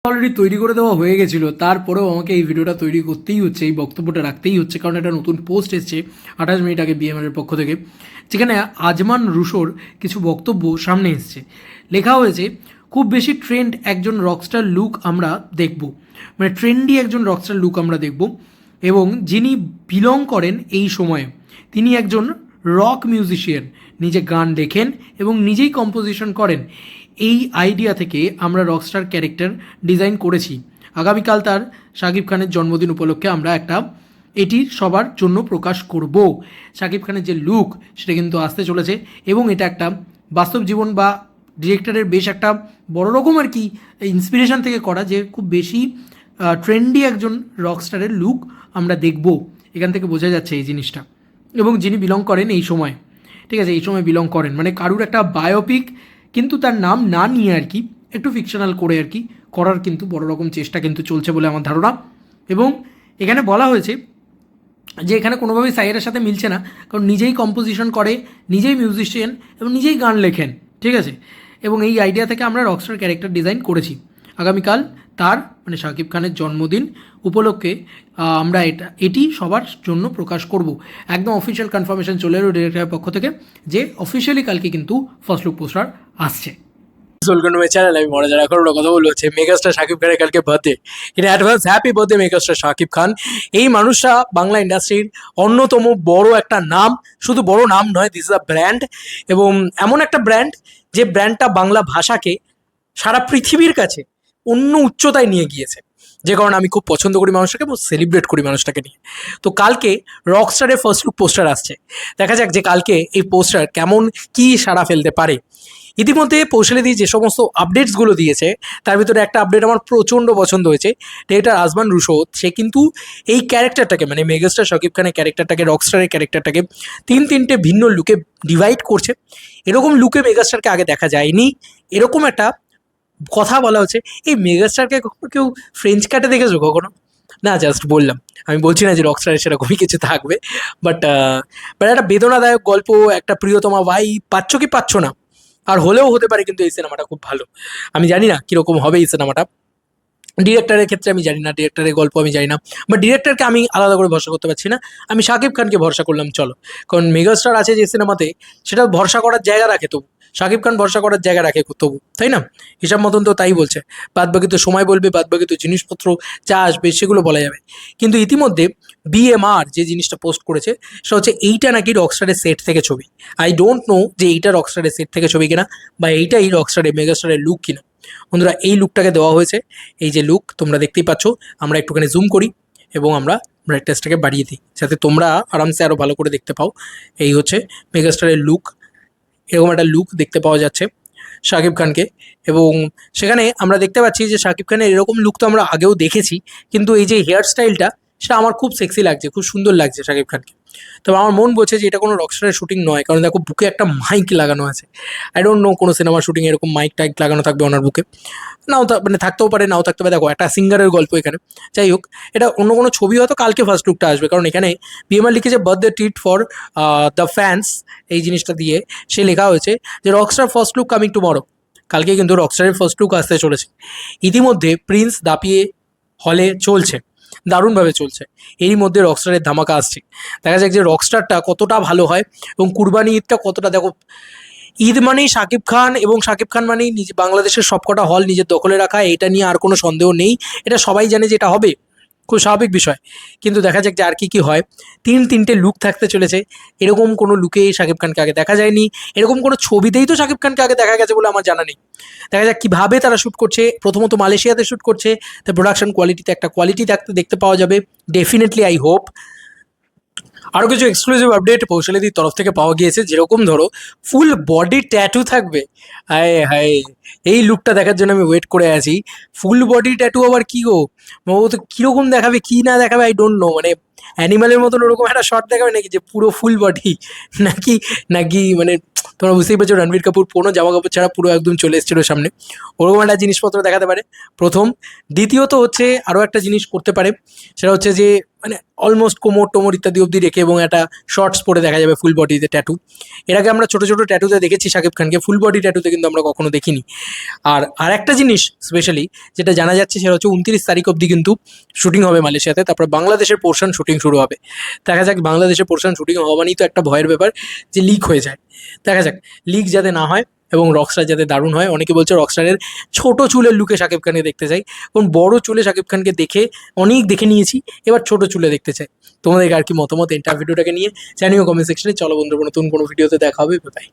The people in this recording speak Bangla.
অলরেডি তৈরি করে দেওয়া হয়ে গেছিলো, তারপরেও আমাকে এই ভিডিওটা তৈরি করতেই হচ্ছে, এই বক্তব্যটা রাখতেই হচ্ছে, কারণ একটা নতুন পোস্ট এসছে 28 মিনিট আগে বিএমআর পক্ষ থেকে, যেখানে আজমান রুশোর কিছু বক্তব্য সামনে এসছে। লেখা হয়েছে, খুব বেশি ট্রেন্ড একজন রকস্টার লুক আমরা দেখব, মানে ট্রেন্ডি একজন রকস্টার লুক আমরা দেখব, এবং যিনি বিলং করেন এই সময়ে, তিনি একজন রক মিউজিশিয়ান, নিজে গান লেখেন এবং নিজেই কম্পোজিশন করেন। এই আইডিয়া থেকে আমরা রকস্টার ক্যারেক্টার ডিজাইন করেছি। আগামীকাল তার শাকিব খানের জন্মদিন উপলক্ষে আমরা এটি সবার জন্য প্রকাশ করব। শাকিব খানের যে লুক সেটা কিন্তু আসতে চলেছে, এবং এটা একটা বাস্তব জীবন বা ডিরেক্টরের বেশ একটা বড় রকম আর কি ইন্সপিরেশন থেকে করা, যে খুব বেশি ট্রেন্ডি একজন রকস্টারের লুক আমরা দেখব। এখান থেকে বোঝা যাচ্ছে এই জিনিসটা, এবং যিনি বিলং করেন এই সময়, ঠিক আছে, এই সময় বিলং করেন মানে কারুর একটা বায়োপিক কিন্তু তার নাম না নিয়ে আর কি একটু ফিকশনাল করে আর কি করার কিন্তু বড় রকম চেষ্টা কিন্তু চলছে বলে আমার ধারণা। এবং এখানে বলা হয়েছে যে এখানে কোনোভাবেই সাইয়ের সাথে মিলছে না, কারণ নিজেই কম্পোজিশন করে, নিজেই মিউজিশিয়ান এবং নিজেই গান লেখেন, ঠিক আছে, এবং এই আইডিয়া থেকে আমরা রকস্টার ক্যারেক্টার ডিজাইন করেছি। আগামীকাল তার মানে শাকিব খানের জন্মদিন উপলক্ষে আমরা এটি সবার জন্য প্রকাশ করব। একদম অফিসিয়াল কনফার্মেশন চলে এলো ডিরেক্টরের পক্ষ থেকে যে অফিসিয়ালি কালকে কিন্তু ফার্স্ট লুক পোস্টার আসছে। Welcome to my channel. আমি মনে এখন কথা বলবো হচ্ছে মেগাস্টার শাকিব খানের কালকে birthday. In advance happy birthday megastar Shakib Khan. এই মানুষটা বাংলা ইন্ডাস্ট্রির অন্যতম বড় একটা নাম, শুধু বড় নাম নয়, দিস ইজ আ ব্র্যান্ড, এবং এমন একটা ব্র্যান্ড যে ব্র্যান্ডটা বাংলা ভাষাকে সারা পৃথিবীর কাছে অন্য উচ্চতায় নিয়ে গিয়েছে, যে কারণে আমি খুব পছন্দ করি মানুষটাকে এবং সেলিব্রেট করি মানুষটাকে নিয়ে। তো কালকে রকস্টারের ফার্স্ট লুক পোস্টার আসছে, দেখা যাক যে কালকে এই পোস্টার কেমন কি সাড়া ফেলতে পারে। ইতিমধ্যে পৌশালিদি যে সমস্ত আপডেটসগুলো দিয়েছে তার ভিতরে একটা আপডেট আমার প্রচণ্ড পছন্দ হয়েছে। ডিরেক্টর আজমান রুশো সে কিন্তু এই ক্যারেক্টারটাকে মানে মেগাস্টার শাকিব খানের ক্যারেক্টারটাকে, রকস্টারের ক্যারেক্টারটাকে তিনটে ভিন্ন লুকে ডিভাইড করছে। এরকম লুকে মেগাস্টারকে আগে দেখা যায়নি। এরকম একটা কথা বলা হচ্ছে, এই মেগাস্টারকে কখনো কেউ ফ্রেঞ্চ কাটে দেখেছো কখনো? না, জাস্ট বললাম, আমি বলছি না যে রকস্টারের সেরকমই কিছু থাকবে, বাট একটা বেদনাদায়ক গল্প, একটা প্রিয়তমা ভাই পাচ্ছ কি পাচ্ছ না, আর হলেও হতে পারে, কিন্তু এই সিনেমাটা খুব ভালো। আমি জানি না কীরকম হবে এই সিনেমাটা, ডিরেক্টরের ক্ষেত্রে আমি জানি না, ডিরেক্টরের গল্প আমি জানি না, বাট ডিরেক্টরকে আমি আলাদা করে ভরসা করতে পারছি না। আমি শাকিব খানকে ভরসা করলাম চলো, কারণ মেগাস্টার আছে যে সিনেমাতে, সেটা ভরসা করার জায়গা রাখে তবু, শাকিব খান ভরসা করার জায়গা রাখে তবু, তাই না? হিসাব মতন তো তাই বলছে। বাদবাকি তো সময় বলবে, বাদবাকি তো জিনিসপত্র যা আসবে সেগুলো বলা যাবে। কিন্তু ইতিমধ্যে বিএমআর যে জিনিসটা পোস্ট করেছে সেটা হচ্ছে এইটা নাকি রকস্টারের সেট থেকে ছবি। আই ডোন্ট নো যে এইটা রকস্টারের সেট থেকে ছবি কিনা, বা এইটাই রকস্টারের মেগাস্টারের লুক কিনা। বন্ধুরা, এই লুকটাকে দেওয়া হয়েছে, এই যে লুক তোমরা দেখতেই পাচ্ছ। আমরা একটুখানি জুম করি এবং আমরা ব্রাইটনেসটাকে বাড়িয়ে দিই যাতে তোমরা আরামসে আরও ভালো করে দেখতে পাও। এই হচ্ছে মেগাস্টারের লুক, এরকম একটা লুক দেখতে পাওয়া যাচ্ছে শাকিব খানকে, এবং সেখানে আমরা দেখতে পাচ্ছি যে শাকিব খানের এরকম লুক তো আমরা আগেও দেখেছি, কিন্তু এই যে হেয়ার স্টাইলটা সেটা আমার খুব সেক্সি লাগছে, খুব সুন্দর লাগছে শাকিব খানকে। তবে আমার মন বলছে যে এটা কোনো রকস্টারের শুটিং নয়, কারণ দেখো বুকে একটা মাইক লাগানো আছে। আই ডোন্ট নো কোনো সিনেমার শুটিং এরকম মাইক টাইক লাগানো থাকবে ওনার বুকে, নাও মানে থাকতেও পারে নাও থাকতে পারে। দেখো একটা সিঙ্গারের গল্প এখানে, যাই হোক, এটা অন্য কোনো ছবি হয়তো কালকে ফার্স্ট লুকটা আসবে, কারণ এখানে বিএমআর লিখেছে birthday treat for the fans, এই জিনিসটা দিয়ে সে লেখা হয়েছে যে Rockstar first look coming tomorrow. কালকে কিন্তু রকস্টারের ফার্স্ট লুক আসতে চলেছে। ইতিমধ্যে প্রিন্স দাপিয়ে হলে চলছে, দারুণভাবে চলছে। এরই মধ্যে রকস্টারের ধামাকা আসছে, দেখা যাক যে রকস্টারটা কতটা ভালো হয়, এবং কুরবানি ঈদটা কতটা। দেখো, ঈদ মানেই শাকিব খান, এবং শাকিব খান মানেই বাংলাদেশের সবকটা হল নিজের দখলে রাখা, এটা নিয়ে আর কোনো সন্দেহ নেই। এটা সবাই জানে যে এটা হবে, খুব স্বাভাবিক বিষয়। কিন্তু দেখা যাক যে আর কী হয়। তিনটে লুক থাকতে চলেছে, এরকম কোনো লুকে শাকিব খানকে আগে দেখা যায়নি, এরকম কোনো ছবিতেই তো শাকিব খানকে আগে দেখা গেছে বলে আমার জানা নেই। দেখা যাক কীভাবে তারা শ্যুট করছে। প্রথমত মালয়েশিয়াতে শ্যুট করছে, তার প্রোডাকশন কোয়ালিটিতে একটা কোয়ালিটি দেখতে পাওয়া যাবে ডেফিনেটলি, আই হোপ। আরও কিছু এক্সক্লুসিভ আপডেট পৌশালিদির তরফ থেকে পাওয়া গিয়েছে, যেরকম ধরো ফুল বডি ট্যাটু থাকবে। হায় হায়, এই লুকটা দেখার জন্য আমি ওয়েট করে আছি। ফুল বডি ট্যাটু আবার কী গো, ও তো কীরকম দেখাবে কি না দেখাবে আই ডোন্ট নো, মানে অ্যানিমালের মতন ওরকম একটা শট দেখাবে নাকি যে পুরো ফুল বডি, নাকি নাকি মানে তোমরা বুঝতেই পারছো রণবীর কাপুর কোনো জামা কাপড় ছাড়া পুরো একদম চলে এসেছিলো সামনে, ওরকম একটা জিনিসপত্র দেখাতে পারে প্রথম। দ্বিতীয়ত হচ্ছে আরও একটা জিনিস করতে পারে, সেটা হচ্ছে যে মানে অলমোস্ট কোমর টোমর ইত্যাদি অবধি রেখে এবং একটা শর্টস পরে দেখা যাবে ফুল বডিতে ট্যাটু। এর আগে আমরা ছোটো ছোটো ট্যাটুতে দেখেছি শাকিব খানকে, ফুল বডি ট্যাটুতে কিন্তু আমরা কখনো দেখিনি। আর একটা জিনিস স্পেশালি যেটা জানা যাচ্ছে সেটা হচ্ছে 29 তারিখ অবধি কিন্তু শুটিং হবে মালয়েশিয়াতে, তারপর বাংলাদেশের পোর্শন শুটিং শুরু হবে। দেখা যাক, বাংলাদেশের পোর্শন শুটিং হওয়া মানেই তো একটা ভয়ের ব্যাপার যে লিক হয়ে যায়। দেখা যাক লিক যাতে না হয় এবং রকস্টার যাতে দারুণ হয়। অনেকে বলছে রকস্টারের ছোট চুলের লুকে শাকিব খানকে দেখতে চাই, এবং বড় চুলে শাকিব খানকে অনেক দেখে নিয়েছি, এবার ছোট চুলে দেখতে চাই। তোমাদের আর কি মতামত এন্টার ভিডিওটাকে নিয়ে জানিও কমেন্ট সেকশনে। চলো বন্ধুরা, নতুন কোনো ভিডিওতে দেখা হবে। বাই।